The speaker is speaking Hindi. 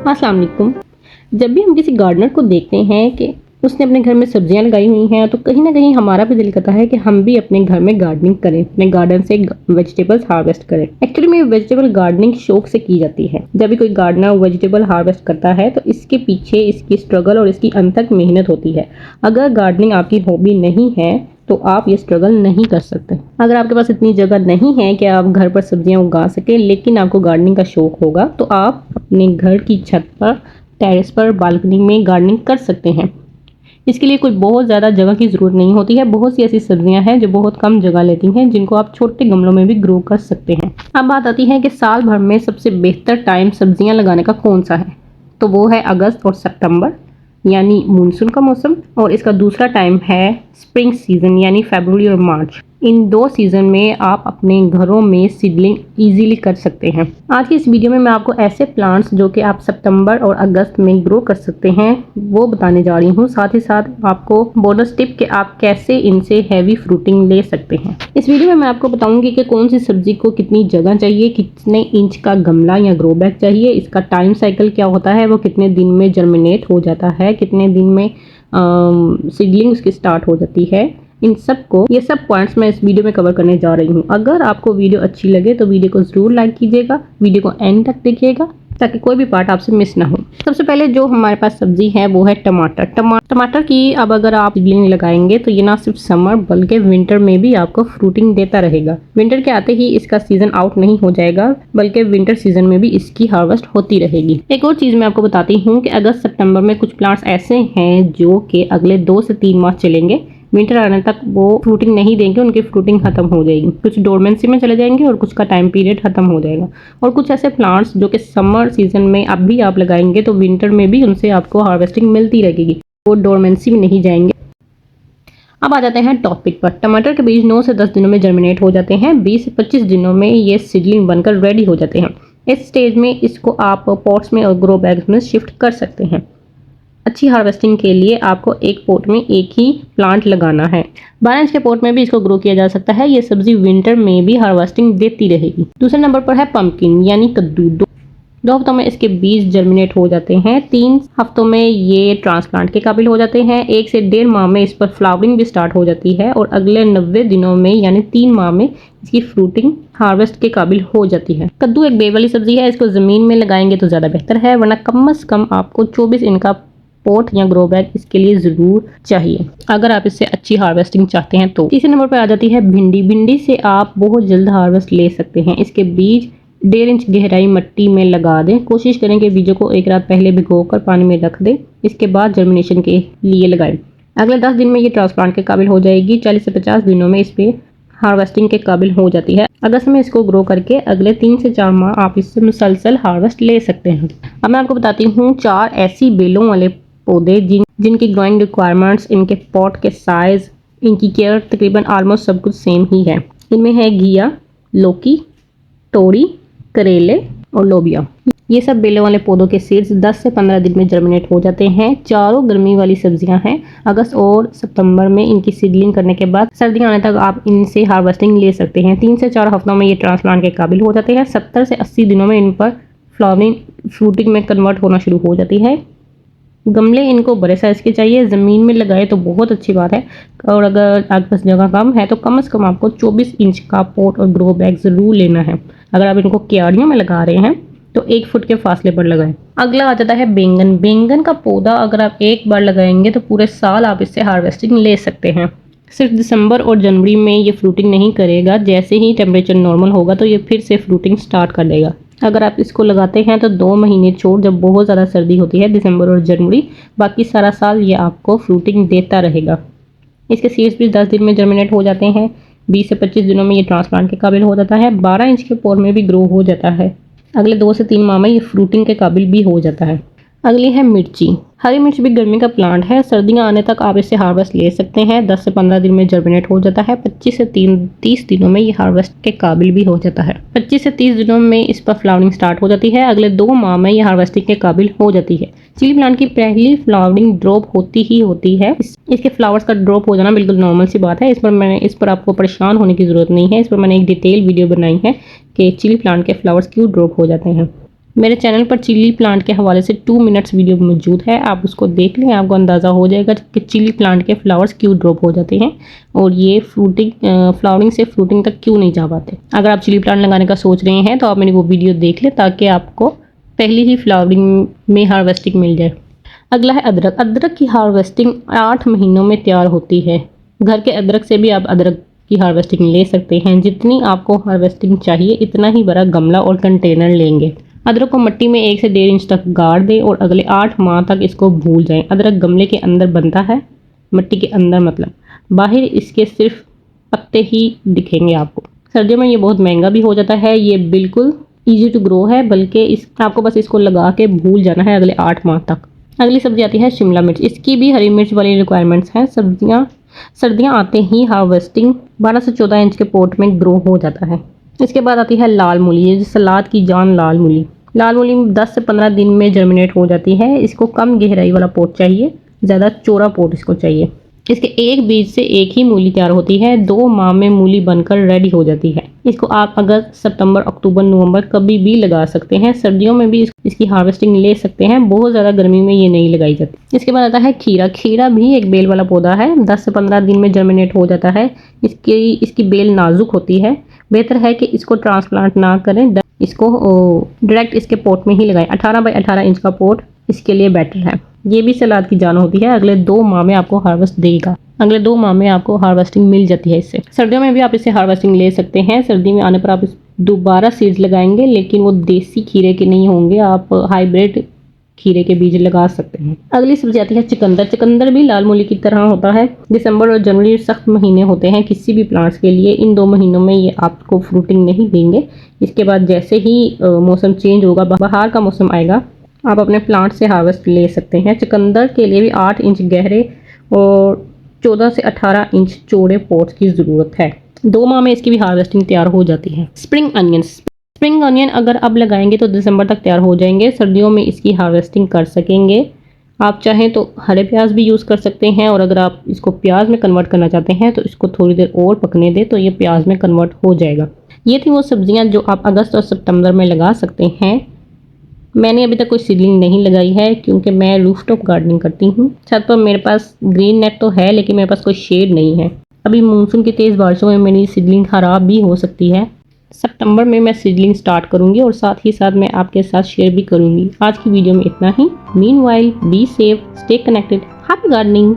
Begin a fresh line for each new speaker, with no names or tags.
अस्सलाम वालेकुम। जब भी हम किसी गार्डनर को देखते हैं कि उसने अपने घर में सब्जियां लगाई हुई हैं, तो कहीं ना कहीं हमारा भी दिल करता है कि हम भी अपने घर में गार्डनिंग करें, अपने गार्डन से वेजिटेबल्स हार्वेस्ट करें। एक्चुअली में वेजिटेबल गार्डनिंग शौक से की जाती है। जब भी कोई गार्डनर वेजिटेबल हार्वेस्ट करता है तो इसके पीछे इसकी स्ट्रगल और इसकी अनथक मेहनत होती है। अगर गार्डनिंग आपकी हॉबी नहीं है तो आप ये स्ट्रगल नहीं कर सकते। अगर आपके पास इतनी जगह नहीं है कि आप घर पर सब्जियां उगा सकें, लेकिन आपको गार्डनिंग का शौक होगा, तो आप अपने घर की छत पर, टेरेस पर, बालकनी में गार्डनिंग कर सकते हैं। इसके लिए कोई बहुत ज़्यादा जगह की ज़रूरत नहीं होती है। बहुत सी ऐसी सब्जियां हैं जो बहुत कम जगह लेती हैं, जिनको आप छोटे गमलों में भी ग्रो कर सकते हैं। अब बात आती है कि साल भर में सबसे बेहतर टाइम सब्जियां लगाने का कौन सा है। तो वो है अगस्त और सितंबर, यानी मानसून का मौसम, और इसका दूसरा टाइम है स्प्रिंग सीजन यानी फरवरी और मार्च। इन दो सीजन में आप अपने घरों में सीडलिंग इजीली कर सकते हैं। आज की इस वीडियो में मैं आपको ऐसे प्लांट्स जो कि आप सितंबर और अगस्त में ग्रो कर सकते हैं वो बताने जा रही हूँ। साथ ही साथ आपको बोनस टिप कि आप कैसे इनसे हैवी फ्रूटिंग ले सकते हैं। इस वीडियो में मैं आपको बताऊंगी कि कौन सी सब्जी को कितनी जगह चाहिए, कितने इंच का गमला या ग्रो बैग चाहिए, इसका टाइम साइकिल क्या होता है, वो कितने दिन में जर्मिनेट हो जाता है, कितने दिन में सीडलिंग उसकी स्टार्ट हो जाती है। इन सब को, ये सब पॉइंट्स मैं इस वीडियो में कवर करने जा रही हूँ। अगर आपको वीडियो अच्छी लगे तो वीडियो को जरूर लाइक कीजिएगा, वीडियो को एंड तक देखिएगा ताकि कोई भी पार्ट आपसे मिस ना हो। सबसे पहले जो हमारे पास सब्जी है वो है टमाटर। टमाटर की अब अगर आप सीडलिंग लगाएंगे तो ये ना सिर्फ समर बल्कि विंटर में भी आपको फ्रूटिंग देता रहेगा। विंटर के आते ही इसका सीजन आउट नहीं हो जाएगा, बल्कि विंटर सीजन में भी इसकी हार्वेस्ट होती रहेगी। एक और चीज मैं आपको बताती हूँ कि अगस्त सितंबर में कुछ प्लांट्स ऐसे हैं जो कि अगले 2 से 3 माह चलेंगे। विंटर आने तक वो फ्रूटिंग नहीं देंगे, उनकी फ्रूटिंग खत्म हो जाएगी। कुछ डोरमेंसी में चले जाएंगे और कुछ का टाइम पीरियड खत्म हो जाएगा। और कुछ ऐसे प्लांट्स जो कि समर सीजन में अब भी आप लगाएंगे तो विंटर में भी उनसे आपको हार्वेस्टिंग मिलती रहेगी, वो डोरमेंसी में नहीं जाएंगे। अब आ जाते हैं टॉपिक पर। टमाटर के बीज 9 से 10 दिनों में जर्मिनेट हो जाते हैं। 20 से 25 दिनों में ये सीडलिंग बनकर रेडी हो जाते हैं। इस स्टेज में इसको आप पॉट्स में और ग्रो बैग्स में शिफ्ट कर सकते हैं। अच्छी हार्वेस्टिंग के लिए आपको एक पॉट में एक ही प्लांट लगाना है। 12 इंच के पॉट में भी इसको ग्रो किया जा सकता है। ये सब्जी विंटर में भी हार्वेस्टिंग देती रहेगी। दूसरे नंबर पर है पंपकिन यानी कद्दू। 2 हफ्तों में इसके बीज जर्मिनेट हो जाते हैं। 3 हफ्तों में ये ट्रांसप्लांट के काबिल हो जाते हैं। 1 से 1.5 माह में इस पर फ्लावरिंग भी स्टार्ट हो जाती है और अगले 90 दिनों में यानी 3 माह में इसकी फ्रूटिंग हार्वेस्ट के काबिल हो जाती है। कद्दू एक बेल वाली सब्जी है। इसको जमीन में लगाएंगे तो ज्यादा बेहतर है, वरना कम से कम आपको 24 इंच का पॉट या ग्रो बैग इसके लिए जरूर चाहिए अगर आप इससे अच्छी हार्वेस्टिंग चाहते हैं तो। तीसरे नंबर पर आ जाती है भिंडी। भिंडी से आप बहुत जल्द हार्वेस्ट ले सकते हैं। इसके बीज 1.5 इंच गहराई मिट्टी में लगा दें। कोशिश करें कि बीजों को एक रात पहले भिगोकर पानी में रख दें, इसके बाद जर्मिनेशन के लिए लगाएं। अगले 10 दिन में ये ट्रांसप्लांट के काबिल हो जाएगी। 40 से 50 दिनों में इस पे हार्वेस्टिंग के काबिल हो जाती है। अगस्त में इसको ग्रो करके अगले 3 से 4 माह आप इससे मुसलसल हार्वेस्ट ले सकते हैं। अब मैं आपको बताती हूँ 4 ऐसी बेलों वाले पौधे जिनकी ग्रोइंग रिक्वायरमेंट्स, इनके पॉट के साइज, इनकी केयर तकरीबन ऑलमोस्ट सब कुछ सेम ही है। इनमें है घिया, लौकी, तोरी, करेले और लोबिया। ये सब बेलों वाले पौधों के सीड्स 10 से 15 दिन में जर्मिनेट हो जाते हैं। चारों गर्मी वाली सब्जियां हैं। अगस्त और सितंबर में इनकी सीडलिंग करने के बाद सर्दियां आने तक आप इनसे हार्वेस्टिंग ले सकते हैं। 3 से 4 हफ्तों में ये ट्रांसप्लांट के काबिल हो जाते हैं। 70 से 80 दिनों में इन पर फ्लावरिंग फ्रूटिंग में कन्वर्ट होना शुरू हो जाती है। गमले इनको बड़े साइज के चाहिए। ज़मीन में लगाए तो बहुत अच्छी बात है, और अगर आपके पास जगह कम है तो कम से कम आपको 24 इंच का पॉट और ग्रो बैग ज़रूर लेना है। अगर आप इनको क्यारियों में लगा रहे हैं तो 1 फुट के फासले पर लगाएं। अगला आ जाता है बैंगन। बैंगन का पौधा अगर आप एक बार लगाएंगे तो पूरे साल आप इससे हार्वेस्टिंग ले सकते हैं। सिर्फ दिसंबर और जनवरी में ये फ्रूटिंग नहीं करेगा। जैसे ही टेम्परेचर नॉर्मल होगा तो ये फिर से फ्रूटिंग स्टार्ट कर देगा। अगर आप इसको लगाते हैं तो 2 महीने छोड़, जब बहुत ज़्यादा सर्दी होती है दिसंबर और जनवरी, बाकी सारा साल ये आपको फ्रूटिंग देता रहेगा। इसके सीड्स भी 10 दिन में जर्मिनेट हो जाते हैं। 20 से 25 दिनों में ये ट्रांसप्लांट के काबिल हो जाता है। 12 इंच के पॉट में भी ग्रो हो जाता है। अगले 2 से 3 माह में ये फ्रूटिंग के काबिल भी हो जाता है। अगली है मिर्ची। हरी मिर्च भी गर्मी का प्लांट है। सर्दियां आने तक आप इससे हार्वेस्ट ले सकते हैं। 10 से 15 दिन में जर्मिनेट हो जाता है। 25 से 30 दिनों में ये हार्वेस्ट के काबिल भी हो जाता है। 25 से 30 दिनों में इस पर फ्लावरिंग स्टार्ट हो जाती है। अगले 2 माह में ये हार्वेस्टिंग के काबिल हो जाती है। चिली प्लांट की पहली फ्लावरिंग ड्रॉप होती ही होती है। इसके फ्लावर्स का ड्रॉप हो जाना बिल्कुल नॉर्मल सी बात है। इस पर आपको परेशान होने की जरूरत नहीं है। इस पर मैंने एक डिटेल वीडियो बनाई है कि चिली प्लांट के फ्लावर्स क्यों ड्रॉप हो जाते हैं। मेरे चैनल पर चिली प्लांट के हवाले से 2 मिनट्स वीडियो मौजूद है, आप उसको देख लें, आपको अंदाज़ा हो जाएगा कि चिली प्लांट के फ्लावर्स क्यों ड्रॉप हो जाते हैं और ये फ्लावरिंग से फ्रूटिंग तक क्यों नहीं जा पाते। अगर आप चिली प्लांट लगाने का सोच रहे हैं तो आप मेरी वो वीडियो देख लें ताकि आपको पहली ही फ्लावरिंग में हार्वेस्टिंग मिल जाए। अगला है अदरक। अदरक की हार्वेस्टिंग 8 महीनों में तैयार होती है। घर के अदरक से भी आप अदरक की हार्वेस्टिंग ले सकते हैं। जितनी आपको हार्वेस्टिंग चाहिए इतना ही बड़ा गमला और कंटेनर लेंगे। अदरक को मिट्टी में 1 से 1.5 इंच तक गाड़ दें और अगले 8 माह तक इसको भूल जाएं। अदरक गमले के अंदर बनता है, मिट्टी के अंदर मतलब, बाहर इसके सिर्फ पत्ते ही दिखेंगे आपको। सर्दियों में ये बहुत महंगा भी हो जाता है। ये बिल्कुल ईजी टू ग्रो है, बल्कि आपको बस इसको लगा के भूल जाना है अगले 8 माह तक। अगली सब्जी आती है शिमला मिर्च। इसकी भी हरी मिर्च वाली रिक्वायरमेंट्स हैं। सर्दियाँ आते ही हार्वेस्टिंग 12 से 14 इंच के पॉट में ग्रो हो जाता है। इसके बाद आती है लाल मूली। ये सलाद की जान लाल मूली। लाल मूली 10 से 15 दिन में जर्मिनेट हो जाती है। इसको कम गहराई वाला पॉट चाहिए, ज़्यादा चौड़ा पॉट इसको चाहिए। इसके एक बीज से एक ही मूली तैयार होती है। 2 माह में मूली बनकर रेडी हो जाती है। इसको आप अगस्त, सितंबर, अक्टूबर, नवंबर कभी भी लगा सकते हैं। सर्दियों में भी इसकी हार्वेस्टिंग ले सकते हैं, बहुत ज़्यादा गर्मी में ये नहीं लगाई जाती। इसके बाद आता है खीरा। खीरा भी एक बेल वाला पौधा है। 10 से 15 दिन में जर्मिनेट हो जाता है। इसकी बेल नाजुक होती है। बेहतर है कि इसको ट्रांसप्लांट ना करें, इसको डायरेक्ट इसके पॉट में ही लगाएं। 18 बाई 18 इंच का पॉट इसके लिए बेटर है। ये भी सलाद की जान होती है। अगले 2 माह में आपको हार्वेस्ट देगा। अगले 2 माह में आपको हार्वेस्टिंग मिल जाती है इससे। सर्दियों में भी आप इससे हार्वेस्टिंग ले सकते हैं। सर्दी में आने पर आप दोबारा सीड्स लगाएंगे, लेकिन वो देसी खीरे के नहीं होंगे, आप हाइब्रिड खीरे के बीज लगा सकते हैं। अगली सब्जी आती है चुकंदर। चुकंदर भी लाल मूली की तरह होता है। दिसंबर और जनवरी सख्त महीने होते हैं किसी भी प्लांट्स के लिए। इन 2 महीनों में ये आपको फ्रूटिंग नहीं देंगे। इसके बाद जैसे ही मौसम चेंज होगा, बाहर का मौसम आएगा, आप अपने प्लांट से हार्वेस्ट ले सकते हैं। चुकंदर के लिए भी 8 इंच गहरे और 14 से 18 इंच चौड़े पॉट्स की ज़रूरत है। 2 माह में इसकी भी हार्वेस्टिंग तैयार हो जाती है। Spring onion. स्प्रिंग अनियन अगर अब लगाएंगे तो दिसंबर तक तैयार हो जाएंगे। सर्दियों में इसकी हार्वेस्टिंग कर सकेंगे। आप चाहें तो हरे प्याज भी यूज़ कर सकते हैं, और अगर आप इसको प्याज में कन्वर्ट करना चाहते हैं तो इसको थोड़ी देर और पकने दें तो ये प्याज में कन्वर्ट हो जाएगा। ये थी वो सब्जियां जो आप अगस्त और सितंबर में लगा सकते हैं। मैंने अभी तक कोई सीडलिंग नहीं लगाई है क्योंकि मैं रूफटॉप गार्डनिंग करती हूँ। छत पर मेरे पास ग्रीन नेट तो है, लेकिन मेरे पास कोई शेड नहीं है। अभी मानसून की तेज़ बारिशों में मेरी सीडलिंग ख़राब भी हो सकती है। सितंबर में मैं सीडलिंग स्टार्ट करूँगी और साथ ही साथ मैं आपके साथ शेयर भी करूँगी। आज की वीडियो में इतना ही। Meanwhile be safe, stay connected, happy gardening.